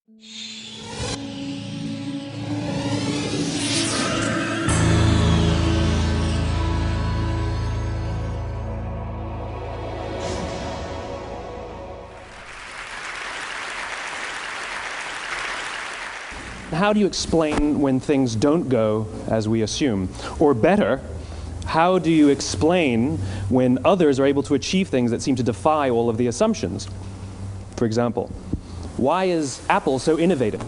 How do you explain when things don't go as we assume? Or better, how do you explain when others are able to achieve things that seem to defy all of the assumptions? For example, why is Apple so innovative?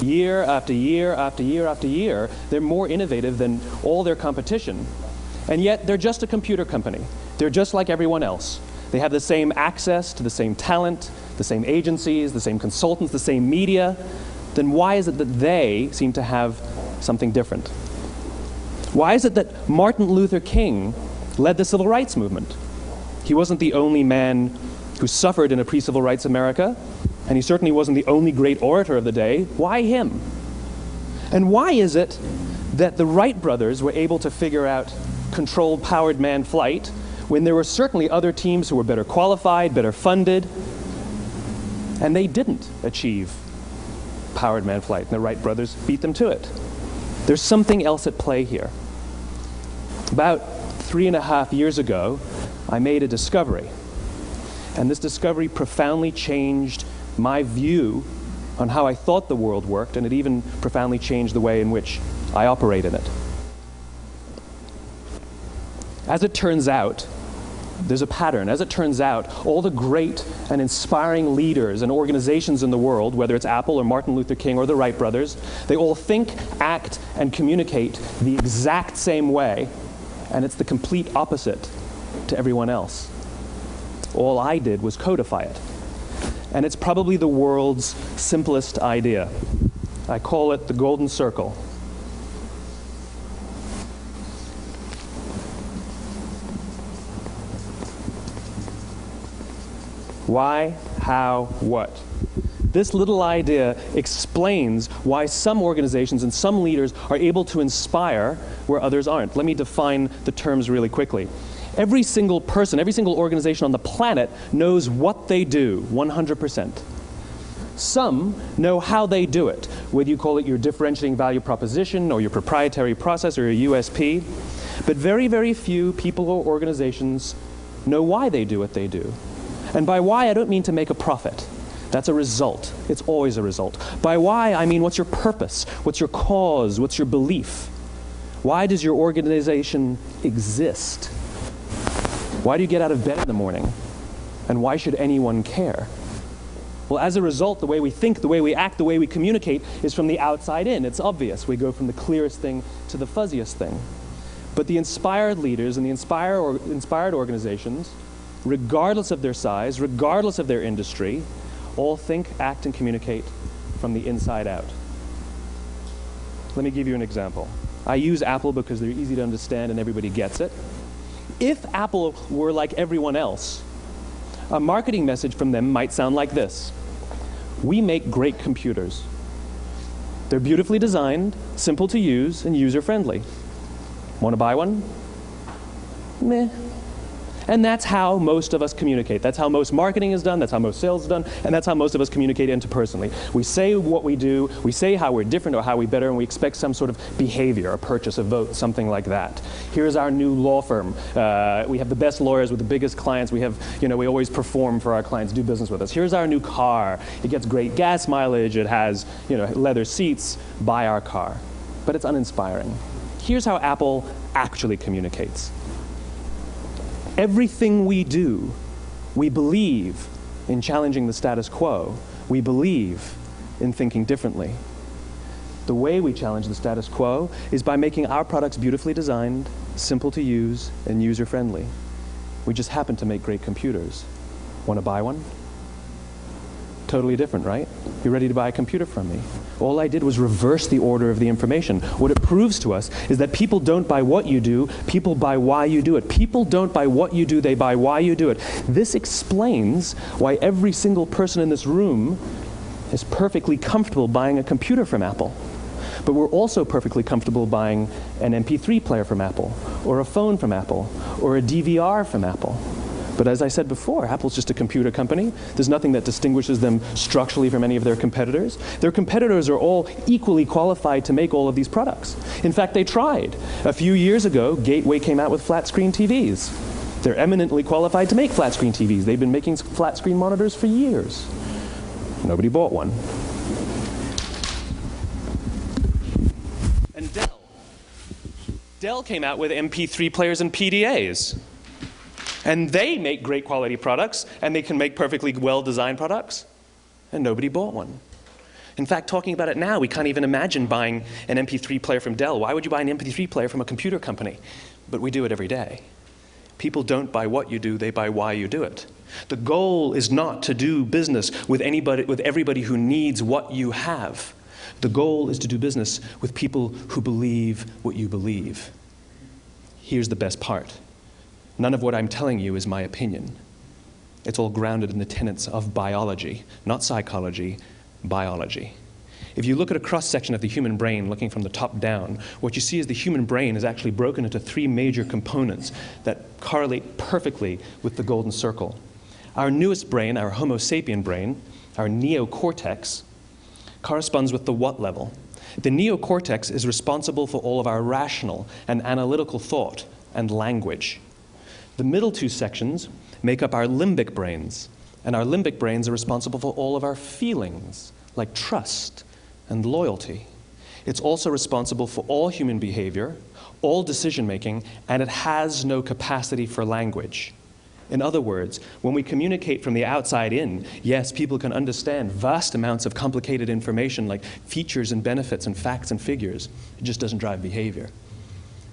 Year after year after year after year, they're more innovative than all their competition. And yet, they're just a computer company. They're just like everyone else. They have the same access to the same talent, the same agencies, the same consultants, the same media. Then why is it that they seem to have something different? Why is it that Martin Luther King led the civil rights movement? He wasn't the only man who suffered in a pre-civil rights America, and he certainly wasn't the only great orator of the day. Why him? And why is it that the Wright brothers were able to figure out controlled powered manned flight when there were certainly other teams who were better qualified, better funded, and they didn't achieve powered manned flight, and the Wright brothers beat them to it? There's something else at play here. About 3.5 years ago, I made a discovery, and this discovery profoundly changed my view on how I thought the world worked, and it even profoundly changed the way in which I operate in it. As it turns out, there's a pattern. As it turns out, all the great and inspiring leaders and organizations in the world, whether it's Apple or Martin Luther King or the Wright brothers, they all think, act, and communicate the exact same way, and it's the complete opposite to everyone else. All I did was codify it. And it's probably the world's simplest idea. I call it the golden circle. Why, how, what? This little idea explains why some organizations and some leaders are able to inspire where others aren't. Let me define the terms really quickly. Every single person, every single organization on the planet knows what they do, 100%. Some know how they do it, whether you call it your differentiating value proposition or your proprietary process or your USP. But very, very few people or organizations know why they do what they do. And by why, I don't mean to make a profit. That's a result. It's always a result. By why, I mean what's your purpose? What's your cause? What's your belief? Why does your organization exist? Why do you get out of bed in the morning? And why should anyone care? Well, as a result, the way we think, the way we act, the way we communicate is from the outside in. It's obvious. We go from the clearest thing to the fuzziest thing. But the inspired leaders and the inspired organizations, regardless of their size, regardless of their industry, all think, act, and communicate from the inside out. Let me give you an example. I use Apple because they're easy to understand and everybody gets it. If Apple were like everyone else, a marketing message from them might sound like this. We make great computers. They're beautifully designed, simple to use, and user-friendly. Want to buy one? Meh. And that's how most of us communicate. That's how most marketing is done, that's how most sales is done, and that's how most of us communicate interpersonally. We say what we do, we say how we're different or how we're better, and we expect some sort of behavior, a purchase, a vote, something like that. Here's our new law firm. We have the best lawyers with the biggest clients. We have, we always perform for our clients, do business with us. Here's our new car. It gets great gas mileage. It has, leather seats. Buy our car. But it's uninspiring. Here's how Apple actually communicates. Everything we do, we believe in challenging the status quo. We believe in thinking differently. The way we challenge the status quo is by making our products beautifully designed, simple to use, and user-friendly. We just happen to make great computers. Want to buy one? Totally different, right? You're ready to buy a computer from me. All I did was reverse the order of the information. What it proves to us is that people don't buy what you do, people buy why you do it. People don't buy what you do, they buy why you do it. This explains why every single person in this room is perfectly comfortable buying a computer from Apple. But we're also perfectly comfortable buying an MP3 player from Apple, or a phone from Apple, or a DVR from Apple. But as I said before, Apple's just a computer company. There's nothing that distinguishes them structurally from any of their competitors. Their competitors are all equally qualified to make all of these products. In fact, they tried. A few years ago, Gateway came out with flat screen TVs. They're eminently qualified to make flat screen TVs. They've been making flat screen monitors for years. Nobody bought one. And Dell came out with MP3 players and PDAs. And they make great quality products, and they can make perfectly well-designed products, and nobody bought one. In fact, talking about it now, we can't even imagine buying an MP3 player from Dell. Why would you buy an MP3 player from a computer company? But we do it every day. People don't buy what you do, they buy why you do it. The goal is not to do business with everybody who needs what you have. The goal is to do business with people who believe what you believe. Here's the best part. None of what I'm telling you is my opinion. It's all grounded in the tenets of biology, not psychology, biology. If you look at a cross-section of the human brain, looking from the top down, what you see is the human brain is actually broken into three major components that correlate perfectly with the golden circle. Our newest brain, our Homo sapien brain, our neocortex, corresponds with the what level. The neocortex is responsible for all of our rational and analytical thought and language. The middle two sections make up our limbic brains, and our limbic brains are responsible for all of our feelings, like trust and loyalty. It's also responsible for all human behavior, all decision-making, and it has no capacity for language. In other words, when we communicate from the outside in, yes, people can understand vast amounts of complicated information like features and benefits and facts and figures. It just doesn't drive behavior.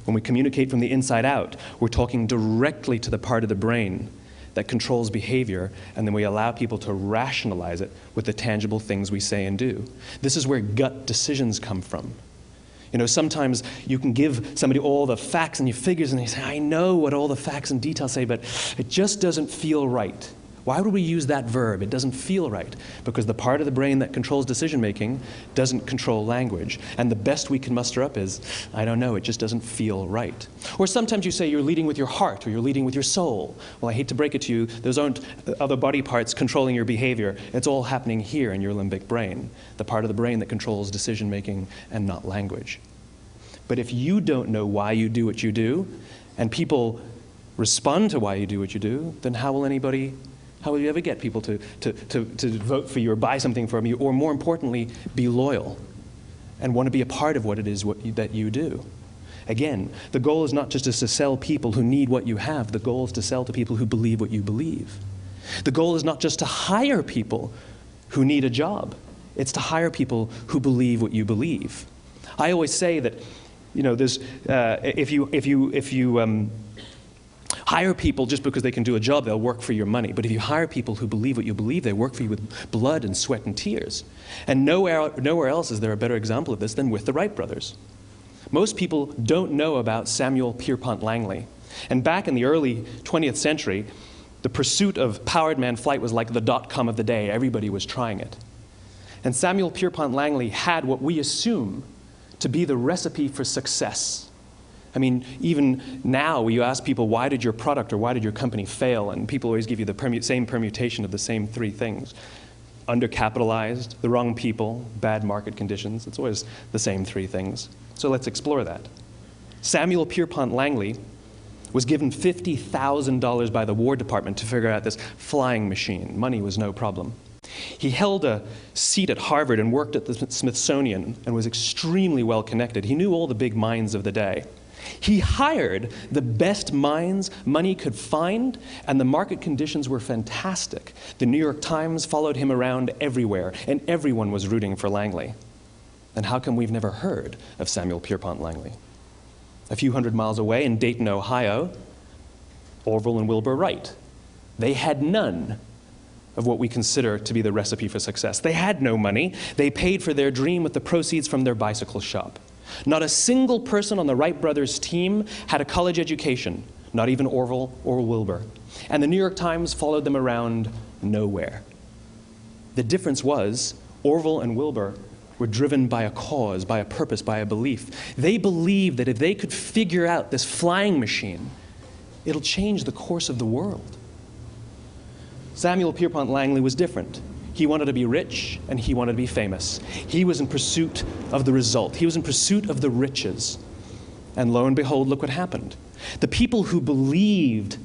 When we communicate from the inside out, we're talking directly to the part of the brain that controls behavior, and then we allow people to rationalize it with the tangible things we say and do. This is where gut decisions come from. You know, sometimes you can give somebody all the facts and your figures, and they say, I know what all the facts and details say, but it just doesn't feel right. Why would we use that verb? It doesn't feel right. Because the part of the brain that controls decision-making doesn't control language. And the best we can muster up is, I don't know, it just doesn't feel right. Or sometimes you say you're leading with your heart, or you're leading with your soul. Well, I hate to break it to you, those aren't other body parts controlling your behavior. It's all happening here in your limbic brain, the part of the brain that controls decision-making and not language. But if you don't know why you do what you do, and people respond to why you do what you do, then how will you ever get people to vote for you or buy something from you, or more importantly, be loyal and want to be a part of what it is that you do? Again, the goal is not just to sell people who need what you have. The goal is to sell to people who believe what you believe. The goal is not just to hire people who need a job. It's to hire people who believe what you believe. I always say that, you know, there's, if you hire people just because they can do a job, they'll work for your money. But if you hire people who believe what you believe, they work for you with blood and sweat and tears. And nowhere else is there a better example of this than with the Wright brothers. Most people don't know about Samuel Pierpont Langley. And back in the early 20th century, the pursuit of powered man flight was like the dot-com of the day. Everybody was trying it. And Samuel Pierpont Langley had what we assume to be the recipe for success. I mean, even now, you ask people, why did your product or why did your company fail? And people always give you the same permutation of the same three things. Undercapitalized, the wrong people, bad market conditions. It's always the same three things. So let's explore that. Samuel Pierpont Langley was given $50,000 by the War Department to figure out this flying machine. Money was no problem. He held a seat at Harvard and worked at the Smithsonian and was extremely well connected. He knew all the big minds of the day. He hired the best minds money could find, and the market conditions were fantastic. The New York Times followed him around everywhere, and everyone was rooting for Langley. And how come we've never heard of Samuel Pierpont Langley? A few hundred miles away in Dayton, Ohio, Orville and Wilbur Wright. They had none of what we consider to be the recipe for success. They had no money. They paid for their dream with the proceeds from their bicycle shop. Not a single person on the Wright brothers' team had a college education, not even Orville or Wilbur. And the New York Times followed them around nowhere. The difference was Orville and Wilbur were driven by a cause, by a purpose, by a belief. They believed that if they could figure out this flying machine, it'll change the course of the world. Samuel Pierpont Langley was different. He wanted to be rich, and he wanted to be famous. He was in pursuit of the result. He was in pursuit of the riches. And lo and behold, look what happened. The people who believed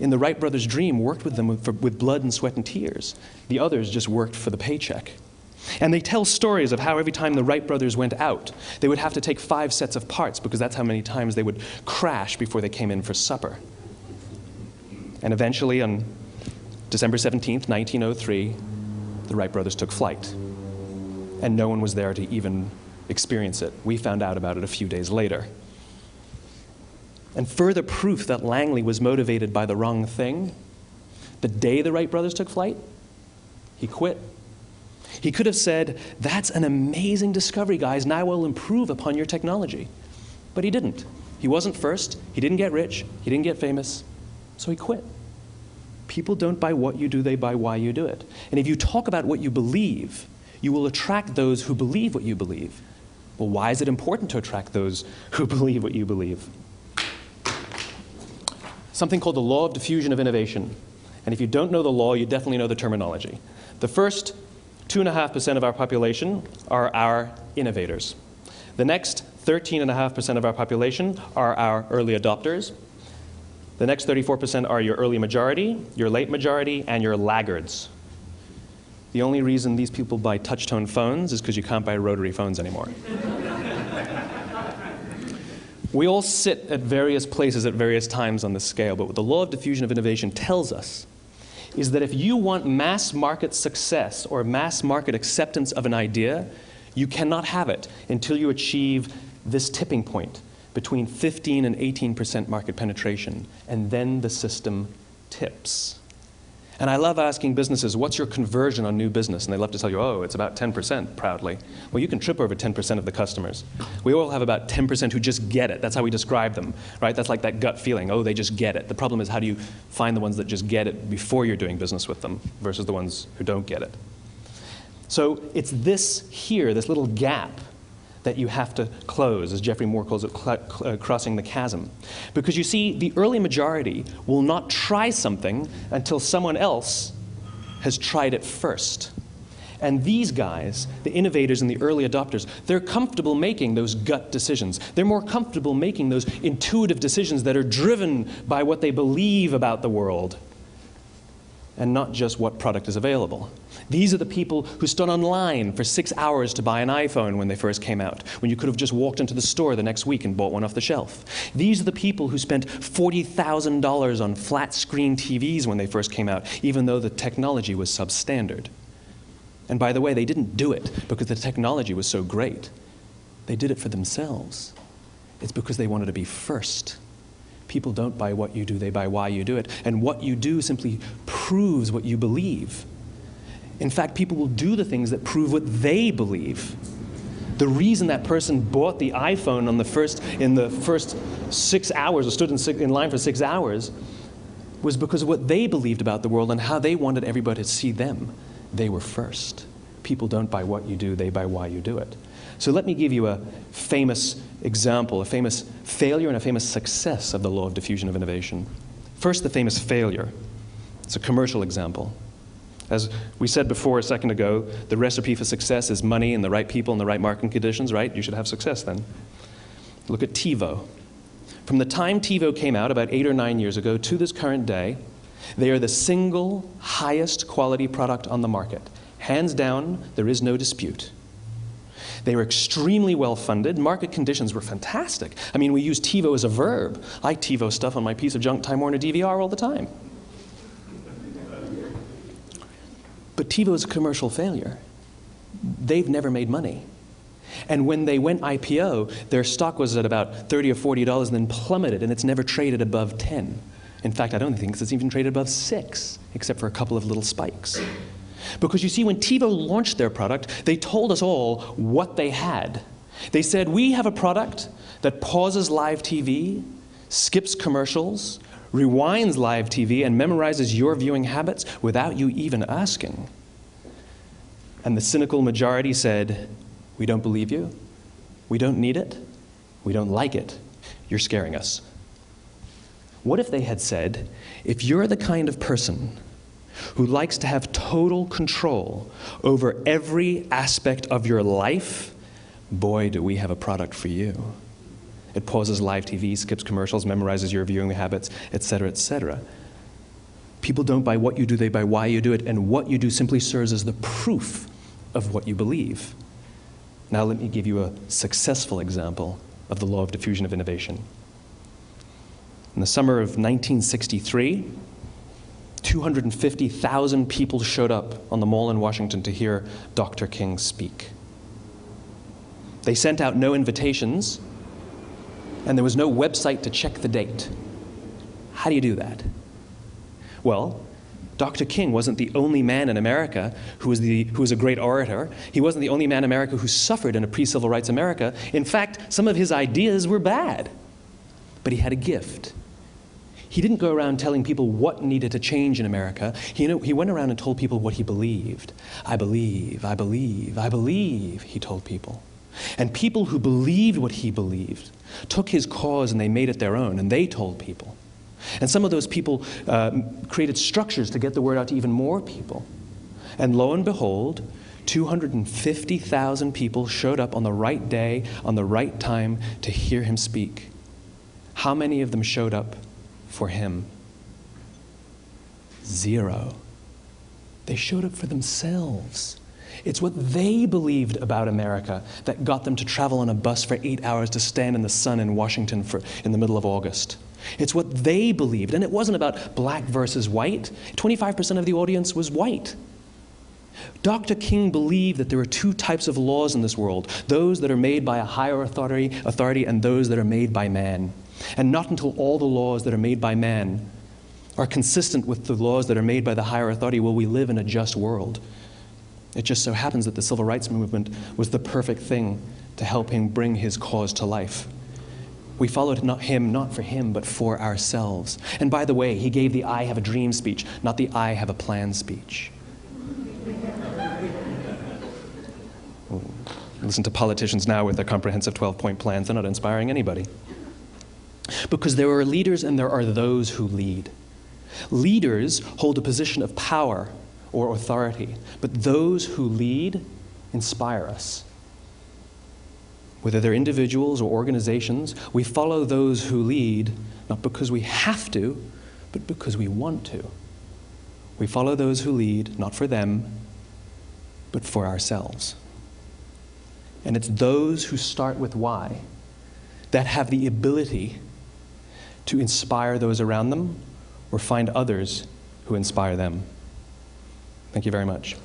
in the Wright brothers' dream worked with them with blood and sweat and tears. The others just worked for the paycheck. And they tell stories of how every time the Wright brothers went out, they would have to take 5 sets of parts because that's how many times they would crash before they came in for supper. And eventually, on December 17th, 1903, the Wright brothers took flight. And no one was there to even experience it. We found out about it a few days later. And further proof that Langley was motivated by the wrong thing, the day the Wright brothers took flight, he quit. He could have said, "That's an amazing discovery, guys. Now we'll improve upon your technology." But he didn't. He wasn't first. He didn't get rich. He didn't get famous. So he quit. People don't buy what you do, they buy why you do it. And if you talk about what you believe, you will attract those who believe what you believe. Well, why is it important to attract those who believe what you believe? Something called the law of diffusion of innovation. And if you don't know the law, you definitely know the terminology. The first 2.5% of our population are our innovators. The next 13.5% of our population are our early adopters. The next 34% are your early majority, your late majority, and your laggards. The only reason these people buy touch-tone phones is because you can't buy rotary phones anymore. We all sit at various places at various times on the scale, but what the law of diffusion of innovation tells us is that if you want mass market success or mass market acceptance of an idea, you cannot have it until you achieve this tipping point between 15 and 18% market penetration, and then the system tips. And I love asking businesses, what's your conversion on new business? And they love to tell you, oh, it's about 10%, proudly. Well, you can trip over 10% of the customers. We all have about 10% who just get it. That's how we describe them, right? That's like that gut feeling, oh, they just get it. The problem is, how do you find the ones that just get it before you're doing business with them versus the ones who don't get it? So it's this here, this little gap, that you have to close, as Geoffrey Moore calls it, crossing the chasm. Because you see, the early majority will not try something until someone else has tried it first. And these guys, the innovators and the early adopters, they're comfortable making those gut decisions. They're more comfortable making those intuitive decisions that are driven by what they believe about the world, and not just what product is available. These are the people who stood online for 6 hours to buy an iPhone when they first came out, when you could have just walked into the store the next week and bought one off the shelf. These are the people who spent $40,000 on flat-screen TVs when they first came out, even though the technology was substandard. And by the way, they didn't do it because the technology was so great. They did it for themselves. It's because they wanted to be first. People don't buy what you do, they buy why you do it. And what you do simply proves what you believe. In fact, people will do the things that prove what they believe. The reason that person bought the iPhone in the first 6 hours, or stood in line for 6 hours, was because of what they believed about the world and how they wanted everybody to see them. They were first. People don't buy what you do, they buy why you do it. So let me give you a famous example, a famous failure and a famous success of the law of diffusion of innovation. First, the famous failure. It's a commercial example. As we said before a second ago, the recipe for success is money and the right people and the right marketing conditions, right? You should have success then. Look at TiVo. From the time TiVo came out about 8 or 9 years ago to this current day, they are the single highest quality product on the market. Hands down, there is no dispute. They were extremely well funded. Market conditions were fantastic. I mean, we use TiVo as a verb. I TiVo stuff on my piece of junk Time Warner DVR all the time. But TiVo is a commercial failure. They've never made money. And when they went IPO, their stock was at about $30 or $40 and then plummeted, and it's never traded above 10. In fact, I don't think it's even traded above 6, except for a couple of little spikes. Because you see, when TiVo launched their product, they told us all what they had. They said, we have a product that pauses live TV, skips commercials, rewinds live TV, and memorizes your viewing habits without you even asking. And the cynical majority said, we don't believe you, we don't need it, we don't like it, you're scaring us. What if they had said, if you're the kind of person who likes to have total control over every aspect of your life, boy, do we have a product for you. It pauses live TV, skips commercials, memorizes your viewing habits, etc., etc. People don't buy what you do, they buy why you do it, and what you do simply serves as the proof of what you believe. Now let me give you a successful example of the law of diffusion of innovation. In the summer of 1963, 250,000 people showed up on the Mall in Washington to hear Dr. King speak. They sent out no invitations, and there was no website to check the date. How do you do that? Well, Dr. King wasn't the only man in America who was a great orator. He wasn't the only man in America who suffered in a pre-civil rights America. In fact, some of his ideas were bad. But he had a gift. He didn't go around telling people what needed to change in America. He went around and told people what he believed. I believe, I believe, I believe, he told people. And people who believed what he believed took his cause and they made it their own, and they told people. And some of those people created structures to get the word out to even more people. And lo and behold, 250,000 people showed up on the right day, on the right time to hear him speak. How many of them showed up for him? 0. They showed up for themselves. It's what they believed about America that got them to travel on a bus for 8 hours to stand in the sun in Washington in the middle of August. It's what they believed, and it wasn't about black versus white. 25% of the audience was white. Dr. King believed that there are 2 types of laws in this world, those that are made by a higher authority and those that are made by man. And not until all the laws that are made by man are consistent with the laws that are made by the higher authority will we live in a just world. It just so happens that the civil rights movement was the perfect thing to help him bring his cause to life. We followed him not for him, but for ourselves. And by the way, he gave the I have a dream speech, not the I have a plan speech. Listen to politicians now with their comprehensive 12-point plans. They're not inspiring anybody. Because there are leaders and there are those who lead. Leaders hold a position of power or authority, but those who lead inspire us. Whether they're individuals or organizations, we follow those who lead, not because we have to, but because we want to. We follow those who lead, not for them, but for ourselves. And it's those who start with why that have the ability to inspire those around them or find others who inspire them. Thank you very much.